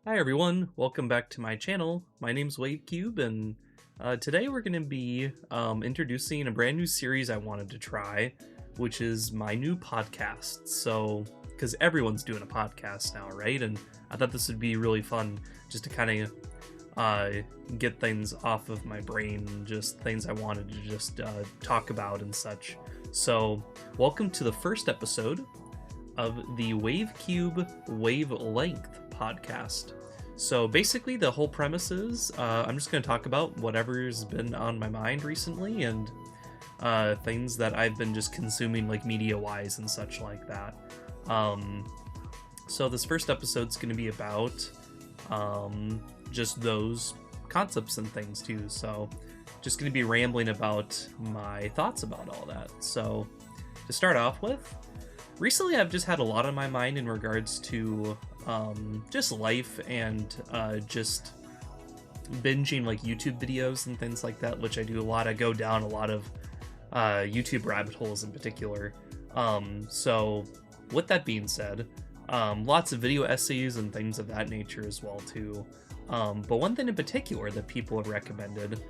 Hi everyone, welcome back to my channel. My name's WaveCube, and today we're going to be introducing a brand new series I wanted to try, which is my new podcast. So, because everyone's doing a podcast now, right? And I thought this would be really fun just to kind of get things off of my brain, just things I wanted to just talk about and such. So, welcome to the first episode of the WaveCube WaveLength podcast. So basically the whole premise is I'm just going to talk about whatever's been on my mind recently and things that I've been just consuming, like media wise and such like that. So this first episode's going to be about just those concepts and things too. So just going to be rambling about my thoughts about all that. So to start off with, recently I've just had a lot on my mind in regards to just life and just binging like YouTube videos and things like that, which I do a lot. I go down a lot of YouTube rabbit holes in particular. So with that being said, lots of video essays and things of that nature as well too. But one thing in particular that people have recommended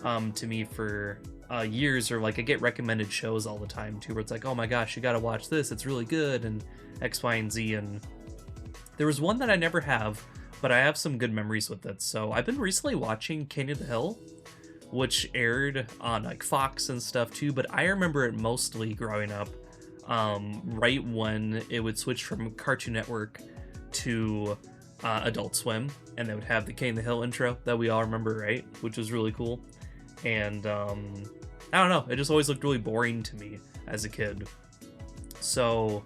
to me for years, or like I get recommended shows all the time too, where it's like, oh my gosh, you gotta watch this, it's really good, and X, Y, and Z. And there was one that I never have, but I have some good memories with it. So I've been recently watching King of the Hill, which aired on like Fox and stuff too, but I remember it mostly growing up right when it would switch from Cartoon Network to Adult Swim, and they would have the King of the Hill intro that we all remember, right? Which was really cool. And I don't know, it just always looked really boring to me as a kid. So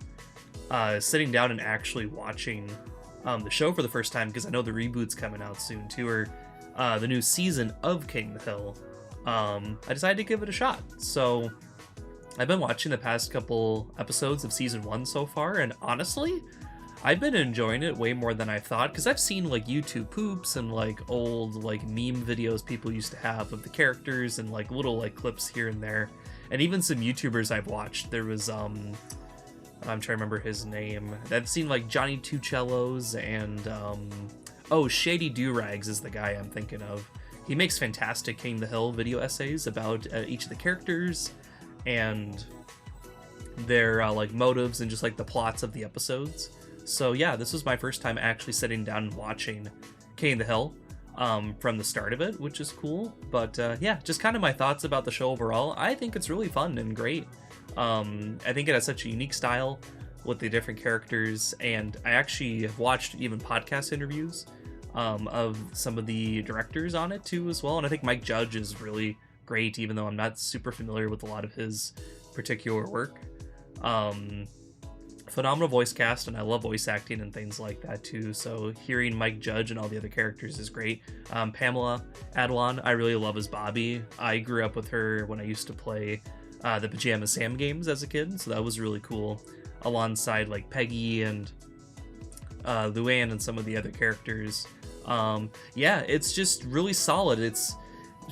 sitting down and actually watching the show for the first time, because I know the reboot's coming out soon too, or the new season of King of the Hill, I decided to give it a shot. So I've been watching the past couple episodes of season 1 so far, and honestly, I've been enjoying it way more than I thought, because I've seen like YouTube poops and like old like meme videos people used to have of the characters and like little like clips here and there, and even some YouTubers I've watched. There was I'm trying to remember his name. I've seen like Johnny Two Cellos and oh, Shady Do-Rags is the guy I'm thinking of. He makes fantastic King of the Hill video essays about each of the characters and their like motives and just like the plots of the episodes. So yeah, this was my first time actually sitting down and watching King of the Hill from the start of it, which is cool. But yeah, just kind of my thoughts about the show overall. I think it's really fun and great. I think it has such a unique style with the different characters, and I actually have watched even podcast interviews of some of the directors on it too as well, and I think Mike Judge is really great, even though I'm not super familiar with a lot of his particular work. Phenomenal voice cast, and I love voice acting and things like that too, so hearing Mike Judge and all the other characters is great. Pamela Adlon, I really love as Bobby. I grew up with her when I used to play the Pajama Sam games as a kid, so that was really cool, alongside like Peggy and Luann and some of the other characters. Yeah, it's just really solid. It's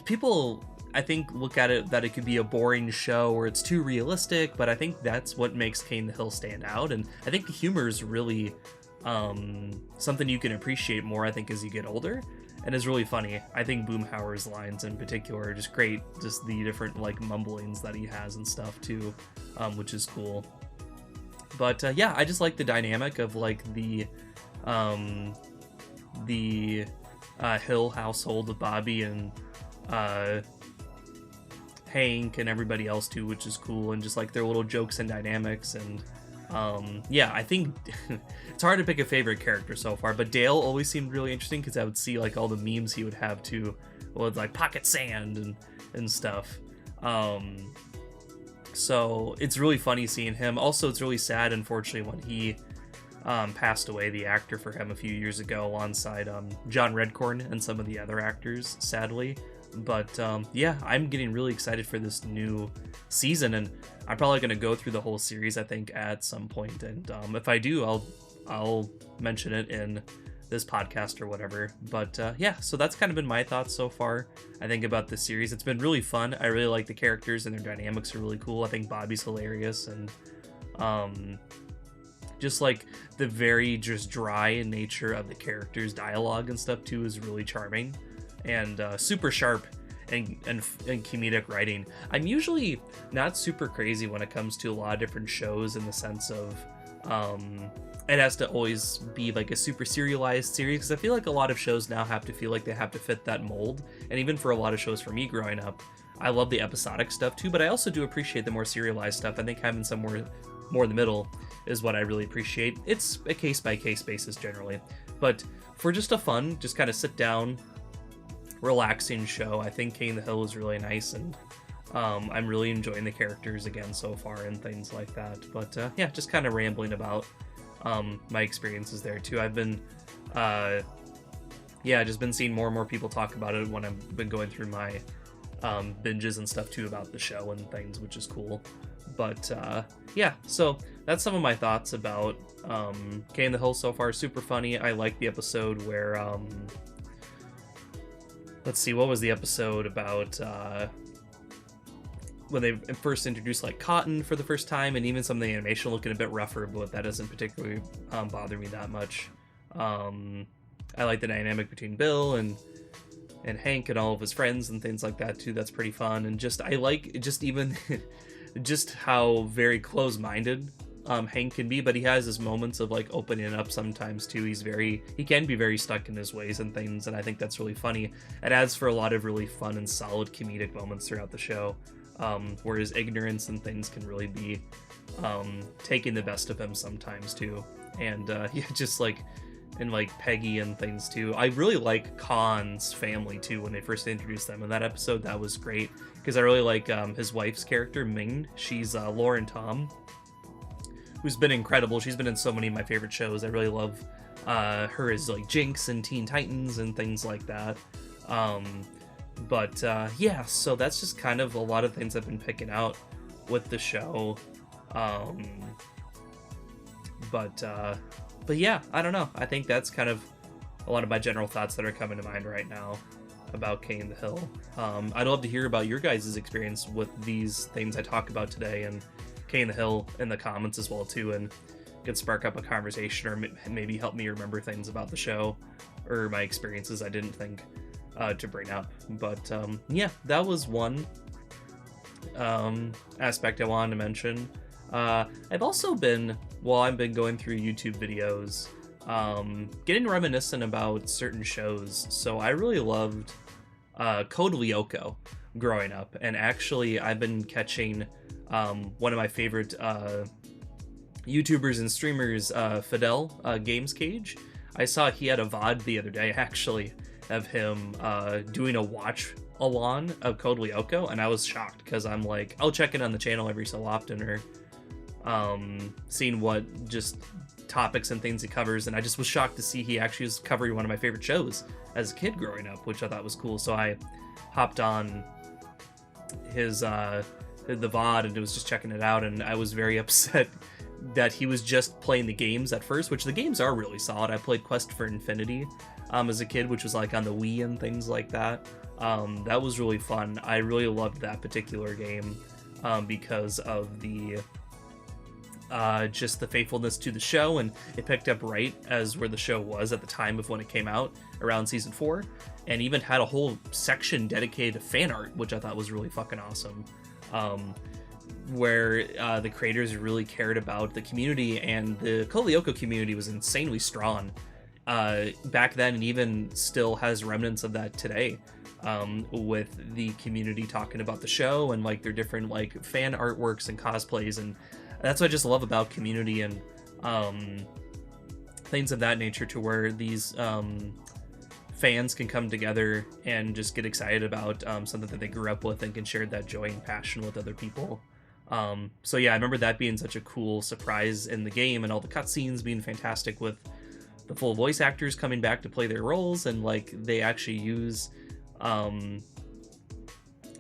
people, I think, look at it that it could be a boring show or it's too realistic, but I think that's what makes King of the Hill stand out, and I think the humor is really something you can appreciate more, I think, as you get older, and is really funny. I think Boomhauer's lines in particular are just great, just the different like mumblings that he has and stuff too, which is cool. But yeah, I just like the dynamic of like the Hill household of Bobby and Hank and everybody else too, which is cool, and just like their little jokes and dynamics. And yeah, I think it's hard to pick a favorite character so far, but Dale always seemed really interesting because I would see like all the memes he would have too, with like pocket sand and stuff. So it's really funny seeing him. Also, it's really sad, unfortunately, when he passed away, the actor for him, a few years ago, alongside John Redcorn and some of the other actors, sadly. But yeah, I'm getting really excited for this new season, and I'm probably going to go through the whole series, I think, at some point. And if I do, I'll mention it in this podcast or whatever. But yeah, so that's kind of been my thoughts so far, I think, about this series. It's been really fun. I really like the characters, and their dynamics are really cool. I think Bobby's hilarious, and just like the very just dry nature of the characters' dialogue and stuff too is really charming, and super sharp and comedic writing. I'm usually not super crazy when it comes to a lot of different shows in the sense of it has to always be like a super serialized series, because I feel like a lot of shows now have to feel like they have to fit that mold. And even for a lot of shows for me growing up, I love the episodic stuff too, but I also do appreciate the more serialized stuff. I think having somewhere more in the middle is what I really appreciate. It's a case-by-case basis generally, but for just a fun, just kind of sit down, relaxing show, I think King of the Hill is really nice, and I'm really enjoying the characters again so far and things like that. But yeah, just kind of rambling about my experiences there too. I've been just been seeing more and more people talk about it when I've been going through my binges and stuff too about the show and things, which is cool. But yeah, so that's some of my thoughts about King of the Hill so far. Super funny. I like the episode where let's see, what was the episode about when they first introduced like Cotton for the first time, and even some of the animation looking a bit rougher, but that doesn't particularly bother me that much. I like the dynamic between Bill and Hank and all of his friends and things like that too. That's pretty fun. And just I like just even just how very close-minded Hank can be, but he has his moments of like opening up sometimes too. He can be very stuck in his ways and things, and I think that's really funny. It adds for a lot of really fun and solid comedic moments throughout the show, where his ignorance and things can really be taking the best of him sometimes too. And yeah, just like, and like Peggy and things too. I really like Khan's family too when they first introduced them in that episode. That was great, because I really like his wife's character, Ming. She's Lauren Tom, who's been incredible. She's been in so many of my favorite shows. I really love her as like Jinx and Teen Titans and things like that. But yeah, so that's just kind of a lot of things I've been picking out with the show. But yeah, I don't know. I think that's kind of a lot of my general thoughts that are coming to mind right now about King of the Hill. I'd love to hear about your guys' experience with these things I talk about today, and King of the Hill in the comments as well too, and could spark up a conversation, or maybe help me remember things about the show or my experiences I didn't think to bring up. But yeah, that was one aspect I wanted to mention. I've also been, while I've been going through YouTube videos, getting reminiscent about certain shows. So I really loved Code Lyoko growing up, and actually I've been catching one of my favorite YouTubers and streamers, Fidel Games Cage. I saw he had a VOD the other day actually of him doing a watch along of Code Lyoko, and I was shocked, because I'm like, I'll check in on the channel every so often, or seeing what just topics and things he covers, and I just was shocked to see he actually was covering one of my favorite shows as a kid growing up, which I thought was cool. So I hopped on his the VOD and was just checking it out, and I was very upset that he was just playing the games at first, which the games are really solid. I played Quest for Infinity as a kid, which was like on the Wii and things like that. That was really fun. I really loved that particular game because of the just the faithfulness to the show, and it picked up right as where the show was at the time of when it came out, around season 4, and even had a whole section dedicated to fan art, which I thought was really fucking awesome, where the creators really cared about the community, and the Code Lyoko community was insanely strong back then, and even still has remnants of that today, with the community talking about the show and like their different like fan artworks and cosplays, and that's what I just love about community and things of that nature, to where these fans can come together and just get excited about something that they grew up with and can share that joy and passion with other people. So yeah, I remember that being such a cool surprise in the game, and all the cutscenes being fantastic with the full voice actors coming back to play their roles, and like they actually use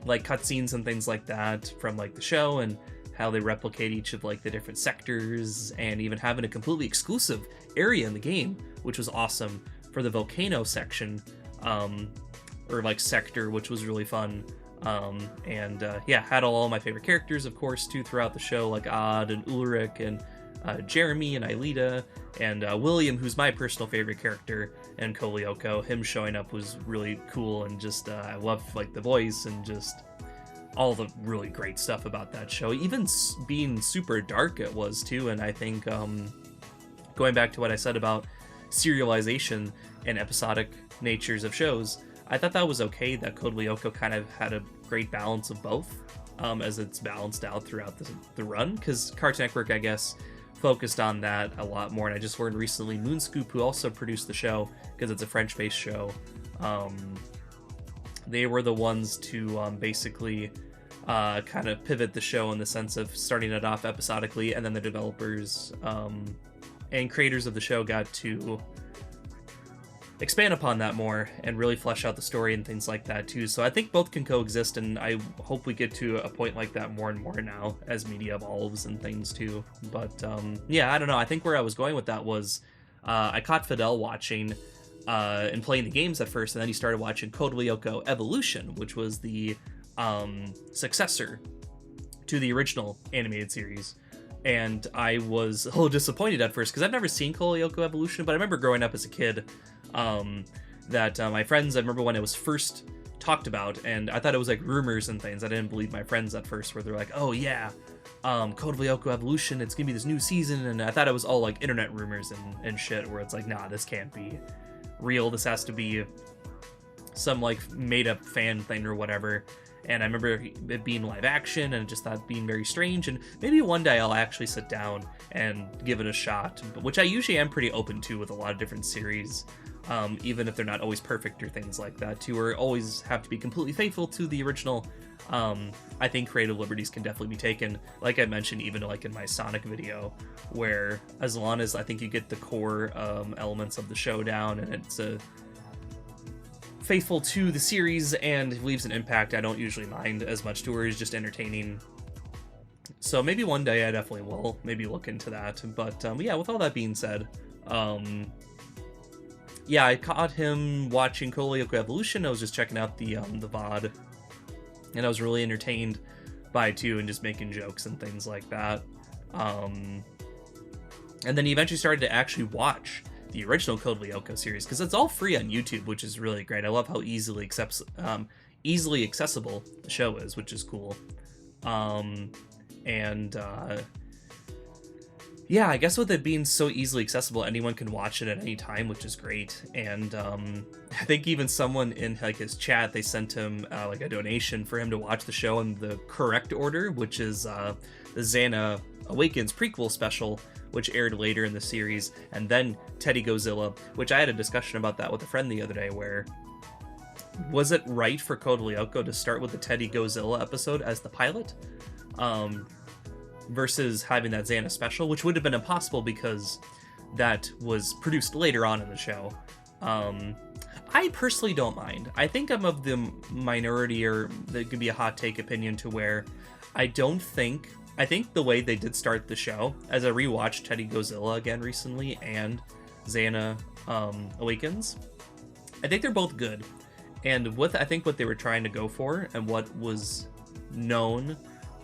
like cutscenes and things like that from like the show, and how they replicate each of like the different sectors, and even having a completely exclusive area in the game, which was awesome, for the volcano section, or like sector, which was really fun. And yeah, had all my favorite characters, of course, too, throughout the show, like Odd and Ulrich and Jeremy and Aelita and William, who's my personal favorite character, and Lyoko. Him showing up was really cool, and just I love like the voice and just all the really great stuff about that show. Even being super dark it was too, and I think going back to what I said about serialization and episodic natures of shows, I thought that was okay that Code Lyoko kind of had a great balance of both, as it's balanced out throughout the run, because Cartoon Network, I guess, focused on that a lot more. And I just learned recently Moonscoop, who also produced the show, because it's a French-based show, they were the ones to basically kind of pivot the show in the sense of starting it off episodically, and then the developers and creators of the show got to expand upon that more and really flesh out the story and things like that too. So I think both can coexist, and I hope we get to a point like that more and more now as media evolves and things too. But yeah, I don't know. I think where I was going with that was I caught Fidel watching and playing the games at first, and then he started watching Code Lyoko Evolution, which was the successor to the original animated series. And I was a little disappointed at first because I've never seen Code Lyoko Evolution, but I remember growing up as a kid that my friends, I remember when it was first talked about, and I thought it was like rumors and things. I didn't believe my friends at first, where they're like, oh yeah, Code Lyoko Evolution, it's gonna be this new season, and I thought it was all like internet rumors and shit, where it's like, nah, this can't be real, this has to be some like made up fan thing or whatever. And I remember it being live action, and just thought being very strange, and maybe one day I'll actually sit down and give it a shot, which I usually am pretty open to with a lot of different series, even if they're not always perfect or things like that too, or always have to be completely faithful to the original. I think creative liberties can definitely be taken, like I mentioned, even like in my Sonic video, where as long as I think you get the core elements of the show down, and it's faithful to the series and leaves an impact, I don't usually mind as much to, or is just entertaining. So maybe one day I definitely will maybe look into that. But yeah, with all that being said, yeah, I caught him watching Code Lyoko Evolution. I was just checking out the VOD, and I was really entertained by it too, and just making jokes and things like that. And then he eventually started to actually watch the original Code Lyoko series, because it's all free on YouTube, which is really great. I love how easily accessible the show is, which is cool. Yeah, I guess with it being so easily accessible, anyone can watch it at any time, which is great. And I think even someone in like his chat, they sent him like a donation for him to watch the show in the correct order, which is the Xana Awakens prequel special, which aired later in the series, and then Teddy Godzilla, which I had a discussion about that with a friend the other day, where was it right for Code Lyoko to start with the Teddy Godzilla episode as the pilot, versus having that Xana special, which would have been impossible because that was produced later on in the show. I personally don't mind. I think I'm of the minority, or that could be a hot take opinion, to where I think the way they did start the show, as I rewatched Teddy Godzilla again recently and Xana Awakens, I think they're both good. And I think what they were trying to go for, and what was known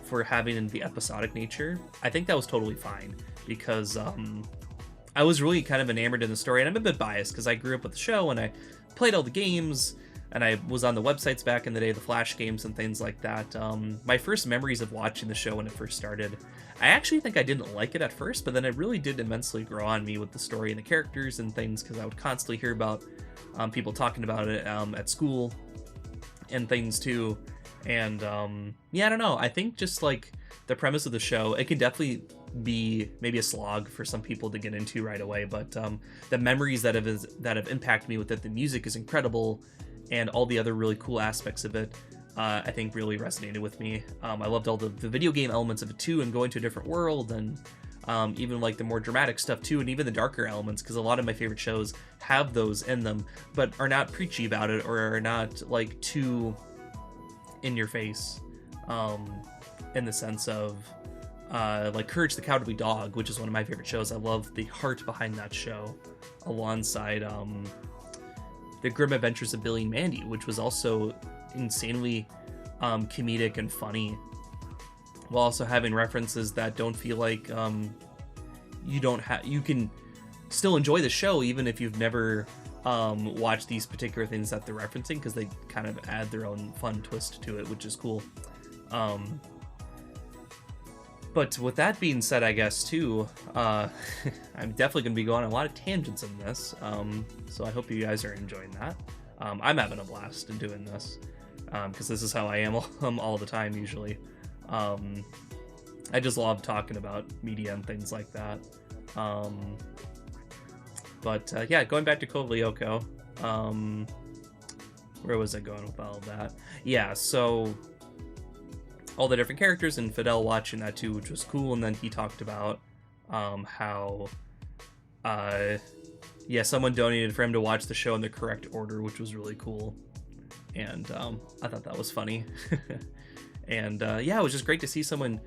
for having in the episodic nature, I think that was totally fine, because I was really kind of enamored in the story, and I'm a bit biased because I grew up with the show and I played all the games, and I was on the websites back in the day, the Flash games and things like that. My first memories of watching the show when it first started, I actually think I didn't like it at first, but then it really did immensely grow on me with the story and the characters and things, because I would constantly hear about people talking about it at school and things too. And yeah, I don't know. I think just like the premise of the show, it can definitely be maybe a slog for some people to get into right away, but the memories that have impacted me with it, the music is incredible, and all the other really cool aspects of it, I think really resonated with me. I loved all the video game elements of it too, and going to a different world, and even like the more dramatic stuff too, and even the darker elements, because a lot of my favorite shows have those in them, but are not preachy about it, or are not like too in your face, in the sense of like Courage the Cowardly Dog, which is one of my favorite shows. I love the heart behind that show, alongside The Grim Adventures of Billy and Mandy, which was also insanely comedic and funny, while also having references that don't feel like you can still enjoy the show even if you've never watched these particular things that they're referencing, because they kind of add their own fun twist to it, which is cool. But with that being said, I guess too, I'm definitely going to be going on a lot of tangents in this, so I hope you guys are enjoying that. I'm having a blast in doing this, because this is how I am all the time usually. I just love talking about media and things like that. But yeah, going back to Code Lyoko, where was I going with all of that? Yeah, so all the different characters, and Fidel watching that too, which was cool. And then he talked about how yeah, someone donated for him to watch the show in the correct order, which was really cool. And I thought that was funny. And yeah, it was just great to see someone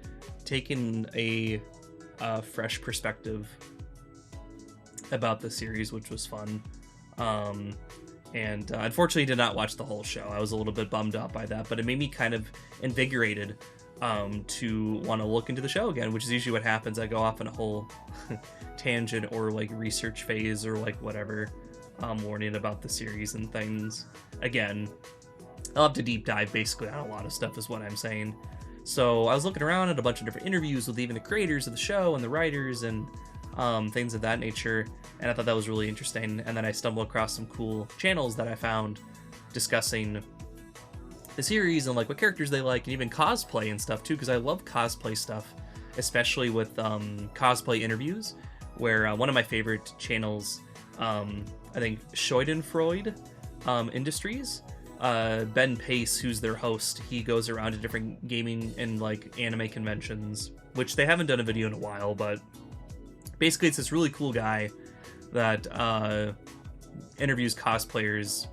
taking a fresh perspective about the series, which was fun. And unfortunately did not watch the whole show. I was a little bit bummed out by that, but it made me kind of invigorated to want to look into the show again, which is usually what happens. I go off in a whole tangent or like research phase or like whatever, learning about the series and things. Again, I'll have to deep dive basically on a lot of stuff is what I'm saying. So I was looking around at a bunch of different interviews with even the creators of the show and the writers and things of that nature, and I thought that was really interesting. And then I stumbled across some cool channels that I found discussing the series and like what characters they like, and even cosplay and stuff too, because I love cosplay stuff, especially with cosplay interviews, where one of my favorite channels, I think Schadenfreude Industries, Ben Pace, who's their host, he goes around to different gaming and like anime conventions, which they haven't done a video in a while, but basically it's this really cool guy that interviews cosplayers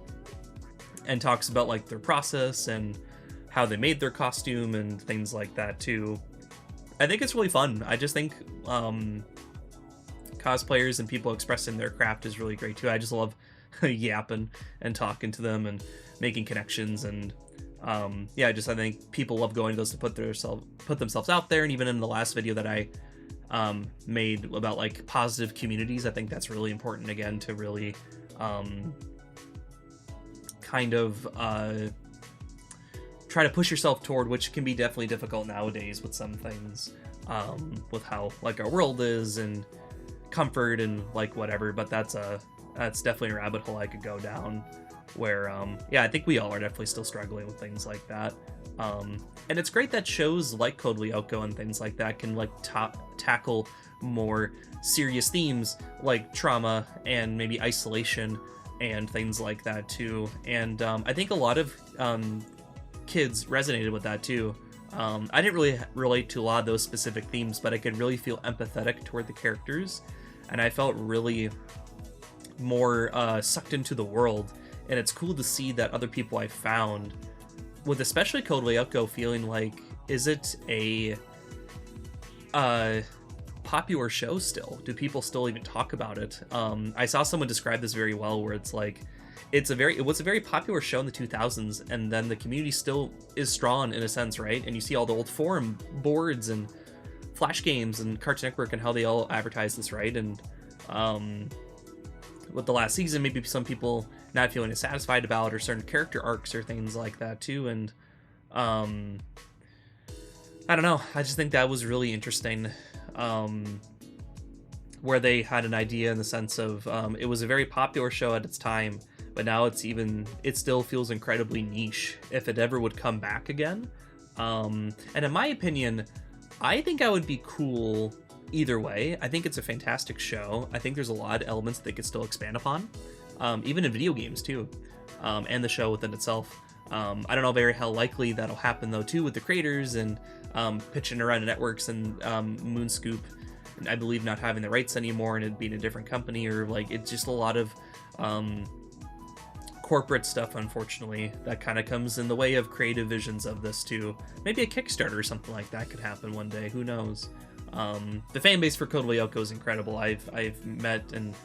and talks about like their process and how they made their costume and things like that too. I think it's really fun. I just think cosplayers and people expressing their craft is really great too. I just love yapping and talking to them and making connections, and yeah, I think people love going to those to put themselves out there. And even in the last video that I made about like positive communities, I think that's really important again, to really kind of try to push yourself toward, which can be definitely difficult nowadays with some things, with how like our world is and comfort and like whatever. But that's definitely a rabbit hole I could go down, where yeah, I think we all are definitely still struggling with things like that. And it's great that shows like Code Lyoko and things like that can like tackle more serious themes like trauma and maybe isolation and things like that too. And I think a lot of kids resonated with that too. I didn't really relate to a lot of those specific themes, but I could really feel empathetic toward the characters, and I felt really more sucked into the world. And it's cool to see that other people I found, with especially Code Lyoko, feeling like, is it a popular show still? Do people still even talk about it? I saw someone describe this very well, where it's like, it was a very popular show in the 2000s, and then the community still is strong in a sense, right? And you see all the old forum boards and Flash Games and Cartoon Network and how they all advertise this, right? And with the last season, maybe some people not feeling as satisfied about, or certain character arcs or things like that too. And I don't know, I just think that was really interesting, where they had an idea in the sense of it was a very popular show at its time, but now it still feels incredibly niche if it ever would come back again. And in my opinion, I think I would be cool either way. I think it's a fantastic show. I think there's a lot of elements they could still expand upon, even in video games too, and the show within itself. I don't know how likely that'll happen though too, with the creators and pitching around to networks and Moonscoop, and I believe not having the rights anymore and it being a different company, or like it's just a lot of corporate stuff, unfortunately, that kind of comes in the way of creative visions of this too. Maybe a Kickstarter or something like that could happen one day, who knows. The fan base for Code Lyoko is incredible. I've met and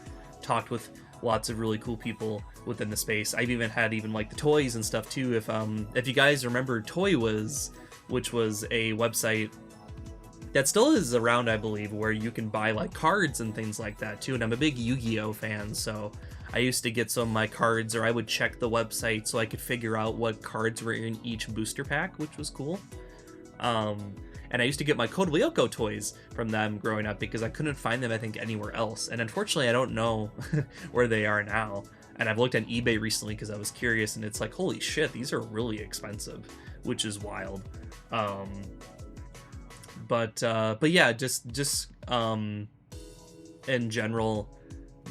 talked with lots of really cool people within the space. I've even had like the toys and stuff too. If you guys remember Toy Wiz, which was a website that still is around, I believe, where you can buy like cards and things like that too. And I'm a big Yu-Gi-Oh fan, so I used to get some of my cards, or I would check the website so I could figure out what cards were in each booster pack, which was cool. And I used to get my Code Lyoko toys from them growing up because I couldn't find them, I think, anywhere else. And unfortunately, I don't know where they are now. And I've looked on eBay recently because I was curious, and it's like, holy shit, these are really expensive, which is wild. But yeah, just in general,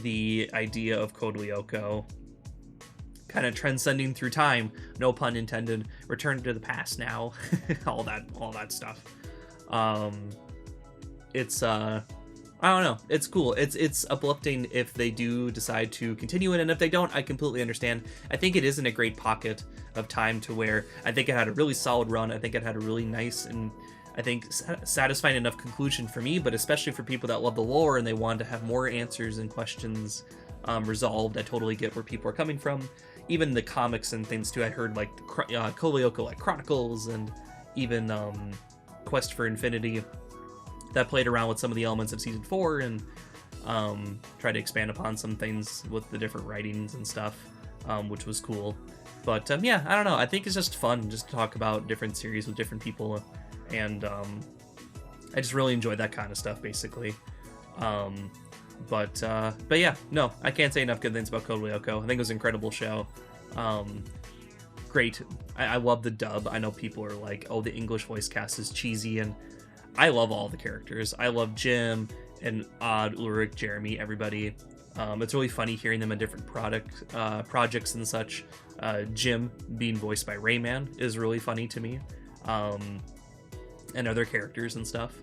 the idea of Code Lyoko kind of transcending through time, no pun intended, return to the past now, all that stuff. It's I don't know, it's cool. It's uplifting if they do decide to continue it, and if they don't, I completely understand. I think it is in a great pocket of time to where I think it had a really solid run. I think it had a really nice and I think satisfying enough conclusion for me, but especially for people that love the lore and they want to have more answers and questions resolved. I totally get where people are coming from. Even the comics and things too. I heard like Code Lyoko like Chronicles and even Quest for Infinity that played around with some of the elements of season 4 and tried to expand upon some things with the different writings and stuff, which was cool. But yeah, I don't know. I think it's just fun just to talk about different series with different people, and I just really enjoyed that kind of stuff, basically. But yeah, no, I can't say enough good things about Code Lyoko. I think it was an incredible show. Great. I love the dub. I know people are like, oh, the English voice cast is cheesy, and I love all the characters. I love Jim and Odd, Ulrich, Jeremy, everybody. It's really funny hearing them in different projects and such. Jim being voiced by Rayman is really funny to me, and other characters and stuff.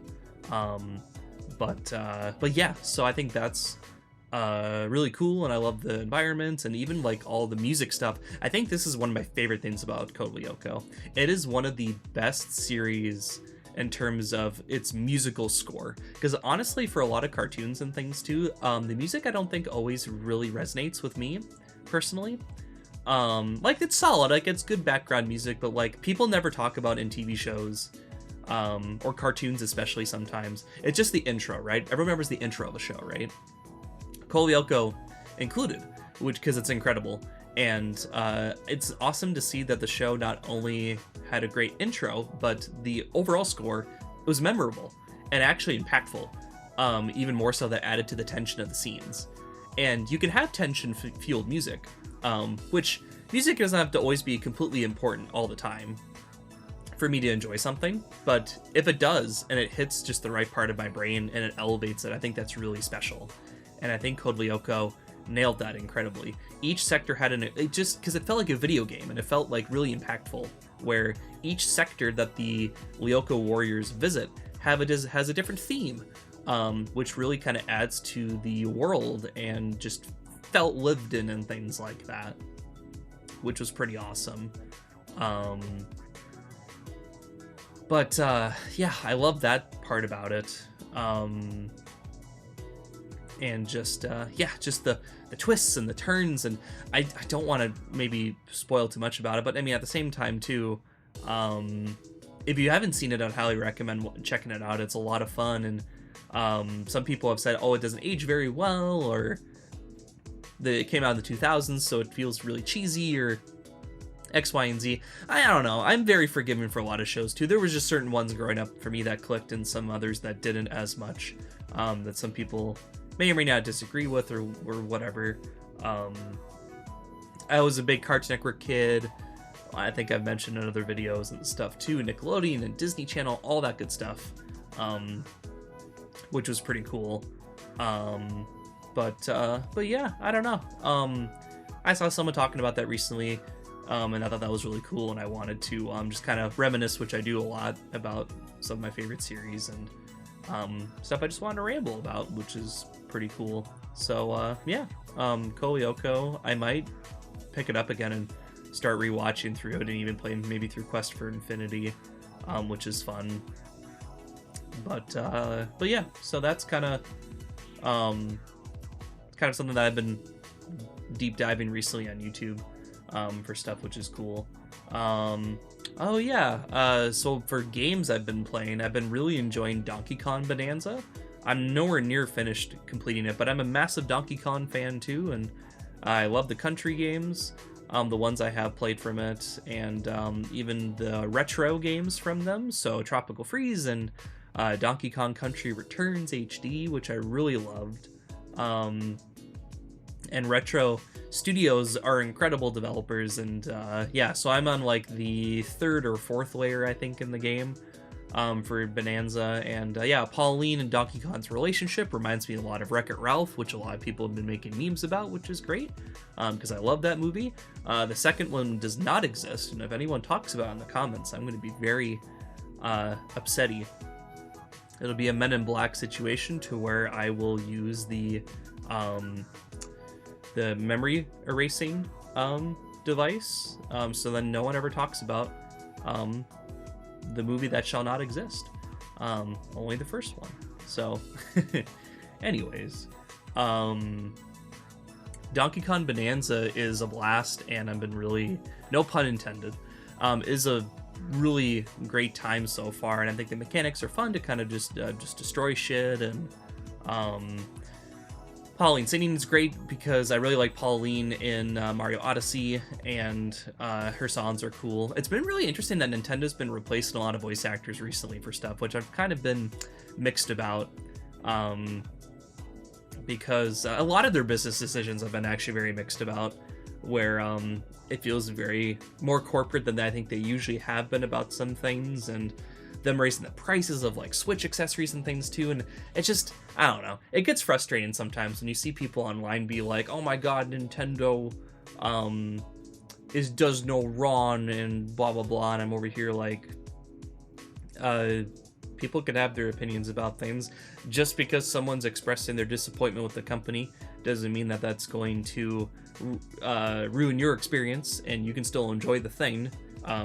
But yeah, so I think that's really cool, and I love the environment and even like all the music stuff. I think this is one of my favorite things about Code Lyoko. It is one of the best series in terms of its musical score, because honestly, for a lot of cartoons and things too, the music I don't think always really resonates with me personally. Like, it's solid, like it's good background music, but like people never talk about in TV shows or cartoons, especially sometimes. It's just the intro, right? Everyone remembers the intro of a show, right? Code Lyoko included, which, because it's incredible. And it's awesome to see that the show not only had a great intro, but the overall score was memorable and actually impactful. Even more so, that added to the tension of the scenes. And you can have tension-fueled music, which music doesn't have to always be completely important all the time for me to enjoy something. But if it does, and it hits just the right part of my brain and it elevates it, I think that's really special. And I think Code Lyoko nailed that incredibly. Each sector had it just because it felt like a video game, and it felt like really impactful, where each sector that the Lyoko warriors visit has a different theme, which really kind of adds to the world and just felt lived in and things like that, which was pretty awesome. But yeah, I love that part about it. And just yeah, just the twists and the turns, and I don't want to maybe spoil too much about it, but I mean, at the same time too, if you haven't seen it, I'd highly recommend checking it out. It's a lot of fun, and some people have said, oh, it doesn't age very well, or it came out in the 2000s, so it feels really cheesy, or X, Y, and Z. I don't know. I'm very forgiving for a lot of shows too. There was just certain ones growing up for me that clicked, and some others that didn't as much, that some people may or may not disagree with, or whatever. I was a big Cartoon Network kid. I think I've mentioned in other videos and stuff too, Nickelodeon and Disney Channel, all that good stuff, which was pretty cool. But yeah, I don't know. I saw someone talking about that recently, and I thought that was really cool, and I wanted to just kind of reminisce, which I do a lot, about some of my favorite series and stuff I just wanted to ramble about, which is pretty cool. So yeah, Code Lyoko, I might pick it up again and start rewatching through it, and even play maybe through Quest for Infinity, which is fun. But yeah, so that's kind of something that I've been deep diving recently on YouTube for stuff, which is cool. Oh yeah, so for games I've been playing, I've been really enjoying Donkey Kong Bonanza. I'm nowhere near finished completing it, but I'm a massive Donkey Kong fan too, and I love the country games, the ones I have played from it, and even the retro games from them, so Tropical Freeze and Donkey Kong Country Returns HD, which I really loved. And Retro Studios are incredible developers, and yeah, so I'm on like the 3rd or 4th layer, I think, in the game for Bonanza, and yeah, Pauline and Donkey Kong's relationship reminds me a lot of Wreck-It Ralph, which a lot of people have been making memes about, which is great, because I love that movie. The second one does not exist, and if anyone talks about it in the comments, I'm going to be very upsetty. It'll be a Men in Black situation to where I will use the memory erasing device, so then no one ever talks about the movie that shall not exist. Only the first one. So, anyways, Donkey Kong Bonanza is a blast, and I've been really, no pun intended, is a really great time so far, and I think the mechanics are fun to kind of just destroy shit, and Pauline singing is great because I really like Pauline in Mario Odyssey, and her songs are cool. It's been really interesting that Nintendo's been replacing a lot of voice actors recently for stuff, which I've kind of been mixed about, because a lot of their business decisions have been actually very mixed about, where it feels very more corporate than I think they usually have been about some things, and them raising the prices of like Switch accessories and things too, and it's just, I don't know, it gets frustrating sometimes when you see people online be like, oh my god, Nintendo does no wrong and blah blah blah, and I'm over here like, people can have their opinions about things. Just because someone's expressing their disappointment with the company doesn't mean that that's going to ruin your experience, and you can still enjoy the thing.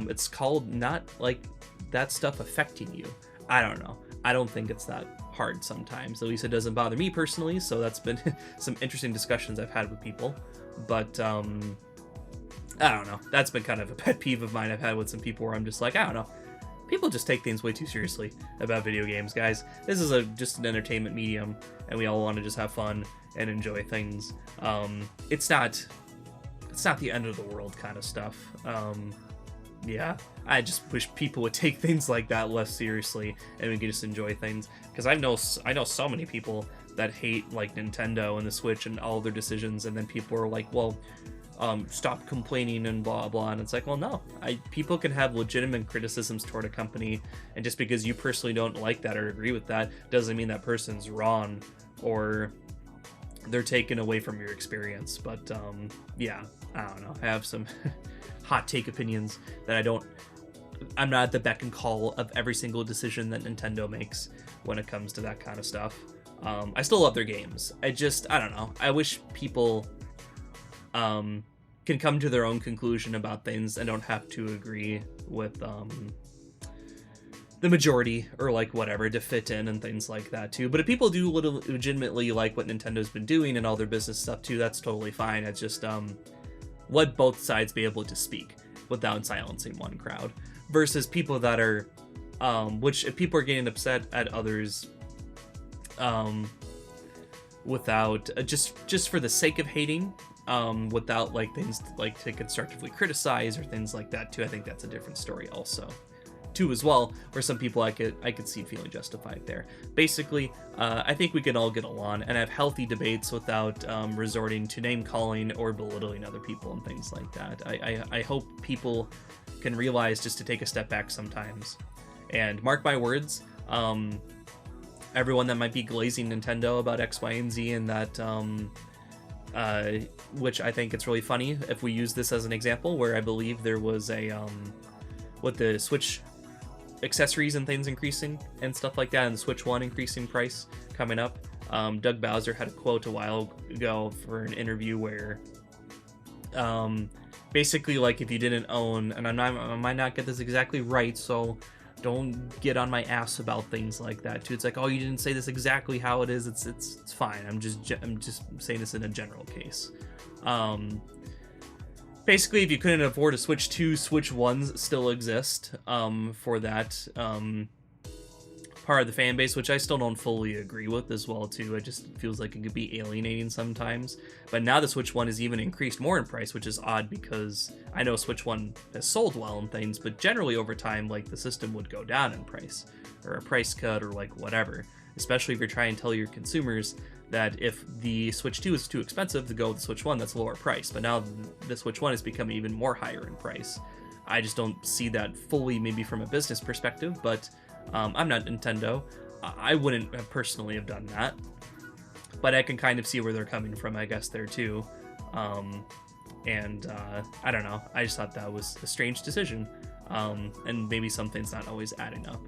It's called not like that stuff affecting you. I don't know. I don't think it's that hard sometimes. At least it doesn't bother me personally, so that's been some interesting discussions I've had with people. But I don't know. That's been kind of a pet peeve of mine I've had with some people, where I'm just like, I don't know. People just take things way too seriously about video games, guys. This is just an entertainment medium, and we all want to just have fun and enjoy things. It's not the end of the world kind of stuff. Yeah, I just wish people would take things like that less seriously, and we could just enjoy things. Because I know so many people that hate like Nintendo and the Switch and all their decisions, and then people are like, well, stop complaining and blah blah, and it's like, well, no, people can have legitimate criticisms toward a company, and just because you personally don't like that or agree with that doesn't mean that person's wrong or they're taken away from your experience. But yeah, I don't know, I have some hot take opinions that I'm not at the beck and call of every single decision that Nintendo makes when it comes to that kind of stuff. I still love their games. I don't know, I wish people can come to their own conclusion about things and don't have to agree with the majority or like whatever to fit in and things like that too. But if people do legitimately like what Nintendo's been doing and all their business stuff too, that's totally fine. It's just let both sides be able to speak without silencing one crowd, versus people that are which if people are getting upset at others without just for the sake of hating, without like things like to constructively criticize or things like that too, I think that's a different story also too as well, where some people I could see feeling justified there. Basically, I think we can all get along and have healthy debates without resorting to name calling or belittling other people and things like that. I hope people can realize just to take a step back sometimes, and mark my words, everyone that might be glazing Nintendo about X, Y, and Z, and that which I think it's really funny if we use this as an example, where I believe there was a with the Switch accessories and things increasing and stuff like that, and the Switch 1 increasing price coming up. Doug Bowser had a quote a while ago for an interview where basically, like, if you didn't own, and I might not get this exactly right, so don't get on my ass about things like that too. It's like, oh, you didn't say this exactly how it is. It's fine. I'm just saying this in a general case. basically, if you couldn't afford a Switch 2, Switch 1s still exist for that part of the fan base, which I still don't fully agree with as well too. It just feels like it could be alienating sometimes. But now the Switch 1 is even increased more in price, which is odd because I know Switch 1 has sold well and things, but generally over time, like, the system would go down in price, or a price cut, or like whatever. Especially if you're trying to tell your consumers that if the Switch 2 is too expensive to go with the Switch 1, that's lower price. But now the Switch 1 is becoming even more higher in price. I just don't see that fully, maybe from a business perspective, but I'm not Nintendo. I wouldn't have personally have done that, but I can kind of see where they're coming from, I guess, there too. I don't know. I just thought that was a strange decision, and maybe something's not always adding up.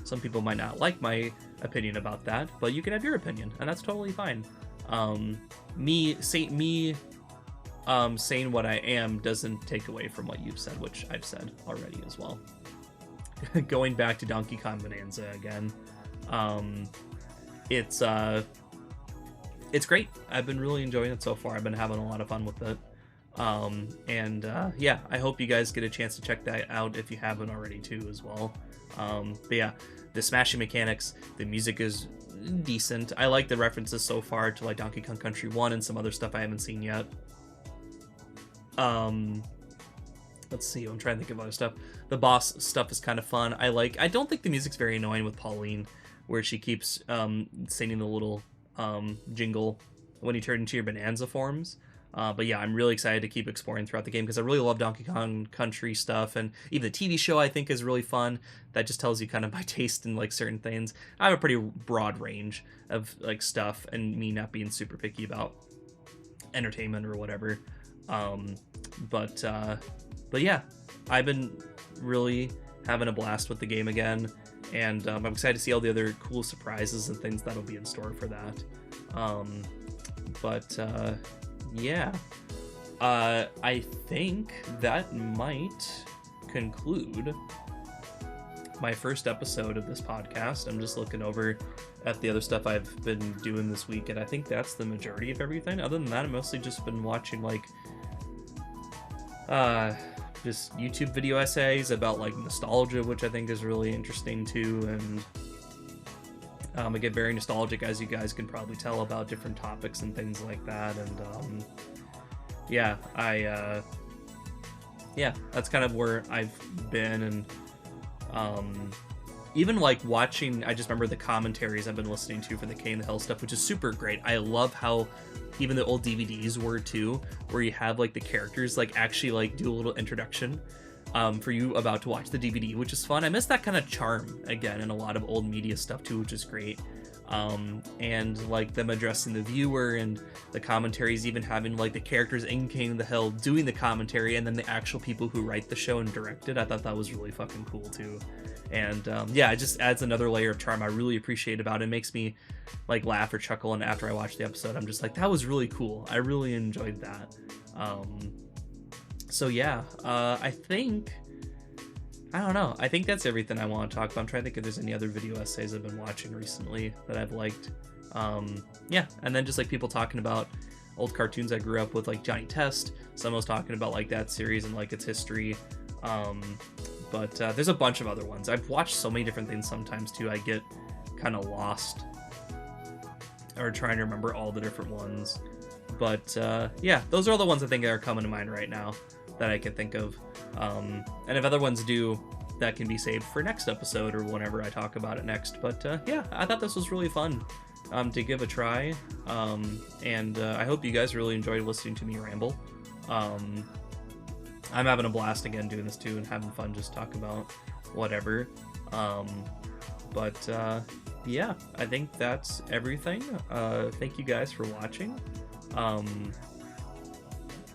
Some people might not like my opinion about that, but you can have your opinion, and that's totally fine. Saying what I am doesn't take away from what you've said, which I've said already as well. Going back to Donkey Kong Bonanza again, it's great. I've been really enjoying it so far. I've been having a lot of fun with it. Yeah, I hope you guys get a chance to check that out if you haven't already too as well. But yeah, the smashing mechanics, the music is decent. I like the references so far to like Donkey Kong Country 1 and some other stuff I haven't seen yet. Let's see, I'm trying to think of other stuff. The boss stuff is kind of fun. I don't think the music's very annoying with Pauline, where she keeps singing the little jingle when you turn into your Bonanza forms. But yeah, I'm really excited to keep exploring throughout the game because I really love Donkey Kong Country stuff, and even the TV show I think is really fun. That just tells you kind of my taste in like certain things. I have a pretty broad range of like stuff, and me not being super picky about entertainment or whatever. But yeah, I've been really having a blast with the game again, and I'm excited to see all the other cool surprises and things that'll be in store for that. Yeah, I think that might conclude my first episode of this podcast. I'm just looking over at the other stuff I've been doing this week, and I think that's the majority of everything. Other than that, I've mostly just been watching like just YouTube video essays about like nostalgia, which I think is really interesting too, and I get very nostalgic, as you guys can probably tell, about different topics and things like that. And yeah, yeah, that's kind of where I've been. And even like watching, I just remember the commentaries I've been listening to for the K and the Hill stuff, which is super great. I love how even the old DVDs were too, where you have like the characters like actually like do a little introduction for you about to watch the DVD, which is fun. I miss that kind of charm again in a lot of old media stuff too, which is great. And like them addressing the viewer, and the commentaries even having like the characters in King of the Hill doing the commentary, and then the actual people who write the show and direct it. I thought that was really fucking cool too. And yeah, it just adds another layer of charm I really appreciate about it. It makes me like laugh or chuckle, and after I watch the episode I'm just like, that was really cool. I really enjoyed that. So yeah, I don't know. I think that's everything I want to talk about. I'm trying to think if there's any other video essays I've been watching recently that I've liked. Yeah, and then just like people talking about old cartoons I grew up with, like Johnny Test. Someone was talking about like that series and like its history. But there's a bunch of other ones. I've watched so many different things sometimes too. I get kind of lost or trying to remember all the different ones. But yeah, those are all the ones I think are coming to mind right now that I can think of. And if other ones do, that can be saved for next episode or whenever I talk about it next. But yeah, I thought this was really fun to give a try. And I hope you guys really enjoyed listening to me ramble. I'm having a blast again doing this too, and having fun just talking about whatever. But yeah, I think that's everything. Thank you guys for watching.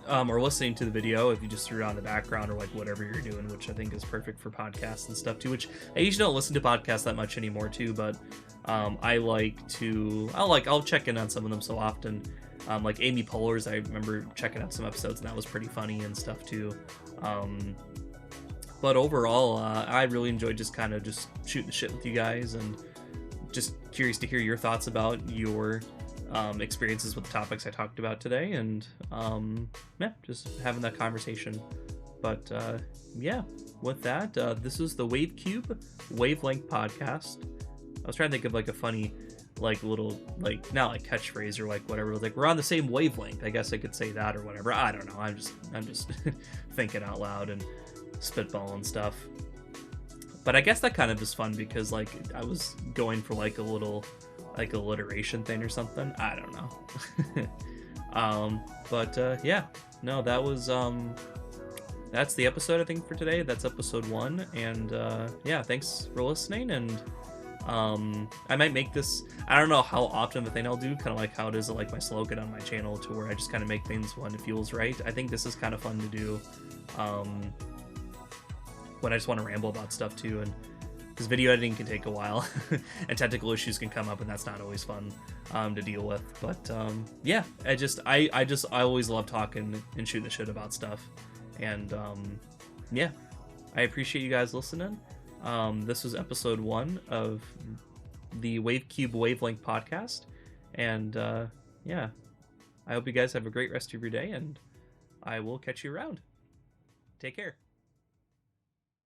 Or listening to the video if you just threw it on the background, or like whatever you're doing, which I think is perfect for podcasts and stuff too, which I usually don't listen to podcasts that much anymore too, but I'll check in on some of them so often. Like Amy Poehler's, I remember checking out some episodes and that was pretty funny and stuff too. But overall, I really enjoyed just kind of just shooting the shit with you guys, and just curious to hear your thoughts about your experiences with the topics I talked about today, and yeah, just having that conversation. But yeah, with that, this is the WaveCube WaveLength podcast. I was trying to think of like a funny, like little, like not like catchphrase or like whatever. Like we're on the same wavelength. I guess I could say that or whatever. I don't know. I'm just thinking out loud and spitballing stuff. But I guess that kind of is fun because like I was going for like a little like alliteration thing or something. I don't know. But yeah, no, that was that's the episode I think for today. That's episode 1, and yeah, thanks for listening. And I might make this, I don't know how often of a thing I'll do, kind of like how it is like my slogan on my channel, to where I just kind of make things when it feels right. I think this is kind of fun to do when I just want to ramble about stuff too, and because video editing can take a while and technical issues can come up, and that's not always fun to deal with. But yeah, I always love talking and shooting the shit about stuff, and yeah, I appreciate you guys listening. This was episode 1 of the WaveCube WaveLength podcast, and yeah, I hope you guys have a great rest of your day, and I will catch you around. Take care.